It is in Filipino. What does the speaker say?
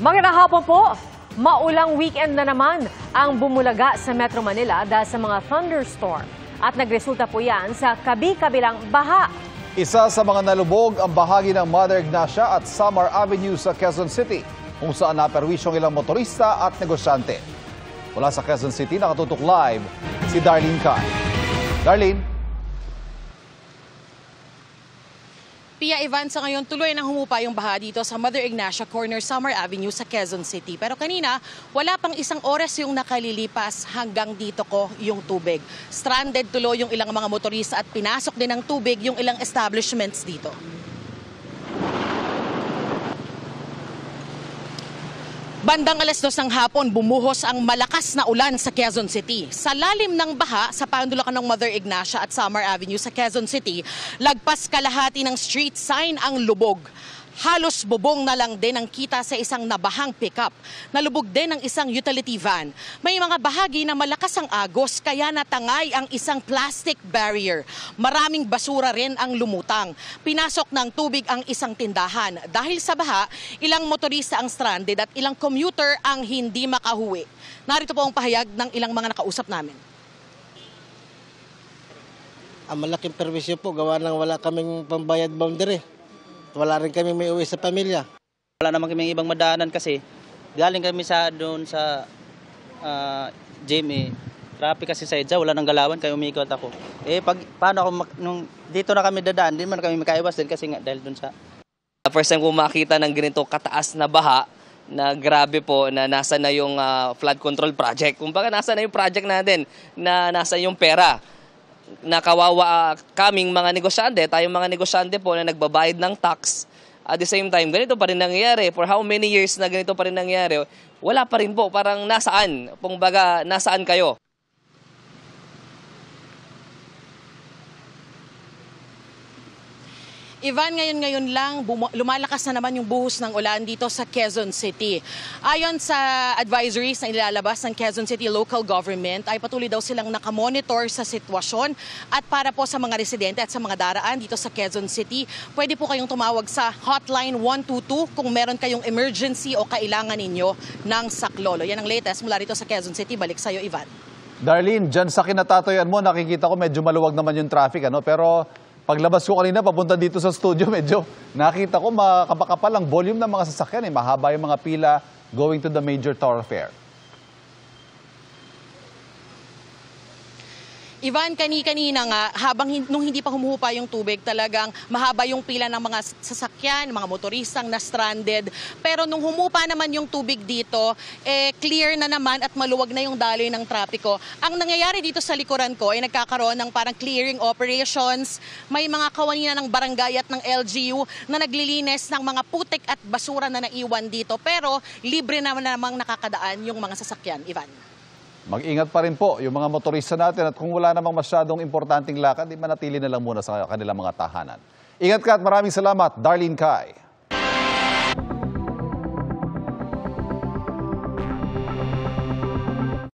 Magandang hapon po. Maulang weekend na naman ang bumulaga sa Metro Manila dahil sa mga thunderstorm. At nagresulta po yan sa kabi-kabilang baha. Isa sa mga nalubog ang bahagi ng Mother Ignacia at Samar Avenue sa Quezon City, kung saan naperwisyong ilang motorista at negosyante. Mula sa Quezon City, nakatutok live si Darlene Kai. Darlene? Pia Ivan, sa ngayon tuloy nang humupa yung baha dito sa Mother Ignacia Corner, Samar Avenue sa Quezon City. Pero kanina, wala pang isang oras yung nakalilipas hanggang dito ko yung tubig. Stranded tuloy yung ilang mga motorista at pinasok din ng tubig yung ilang establishments dito. Bandang 2:00 ng hapon, bumuhos ang malakas na ulan sa Quezon City. Sa lalim ng baha sa pandulan ng Mother Ignacia at Samar Avenue sa Quezon City, lagpas kalahati ng street sign ang lubog. Halos bubong na lang din ang kita sa isang nabahang pickup. Nalubog din ang isang utility van. May mga bahagi na malakas ang agos kaya natangay ang isang plastic barrier. Maraming basura rin ang lumutang. Pinasok ng tubig ang isang tindahan. Dahil sa baha, ilang motorista ang stranded at ilang commuter ang hindi makahuwi. Narito po ang pahayag ng ilang mga nakausap namin. Ang malaking perwisyo po, gawa ng wala kaming pambayad boundary. Wala rin kami may uwi sa pamilya. Wala naman kaming ibang madaanan kasi galing kami doon sa gym traffic kasi sa EDSA, wala nang galawan kaya umikot ako. Paano ako nung dito na kami dadaan, hindi man kami makaiwas din kasi nga dahil doon sa first time ko makita ng ganito kataas na baha na grabe po na nasa na yung flood control project. Kumbaga nasa na yung project natin na nasa yung pera. Nakawawa kaming mga negosyante, tayong mga negosyante po na nagbabayad ng tax. At the same time, ganito pa rin nangyayari. For how many years na ganito pa rin nangyayari, wala pa rin po. Parang nasaan? Kumbaga, nasaan kayo? Ivan, ngayon lang lumalakas na naman yung buhos ng ulan dito sa Quezon City. Ayon sa advisories na ilalabas ng Quezon City Local Government, ay patuloy daw silang nakamonitor sa sitwasyon. At para po sa mga residente at sa mga daraan dito sa Quezon City, pwede po kayong tumawag sa Hotline 122 kung meron kayong emergency o kailangan ninyo ng saklolo. Yan ang latest mula rito sa Quezon City. Balik sa'yo, Ivan. Darlene, dyan sa kinatatoyan mo, nakikita ko medyo maluwag naman yung traffic, pero paglabas ko kanina, papunta dito sa studio, medyo nakita ko makapakapal ang volume ng mga sasakyan. Mahaba yung mga pila going to the major thoroughfare. Ivan, kanina nga, nung hindi pa humuhupa yung tubig, talagang mahaba yung pila ng mga sasakyan, mga motoristang na stranded. Pero nung humupa naman yung tubig dito, clear na naman at maluwag na yung daloy ng trapiko. Ang nangyayari dito sa likuran ko ay nagkakaroon ng parang clearing operations. May mga kawanina ng barangay at ng LGU na naglilinis ng mga putik at basura na naiwan dito. Pero libre naman namang nakakadaan yung mga sasakyan, Ivan. Mag-ingat pa rin po yung mga motorista natin at kung wala namang masyadong importanteng lakad, manatili na lang muna sa kanilang mga tahanan. Ingat ka at maraming salamat, Darlene Kai.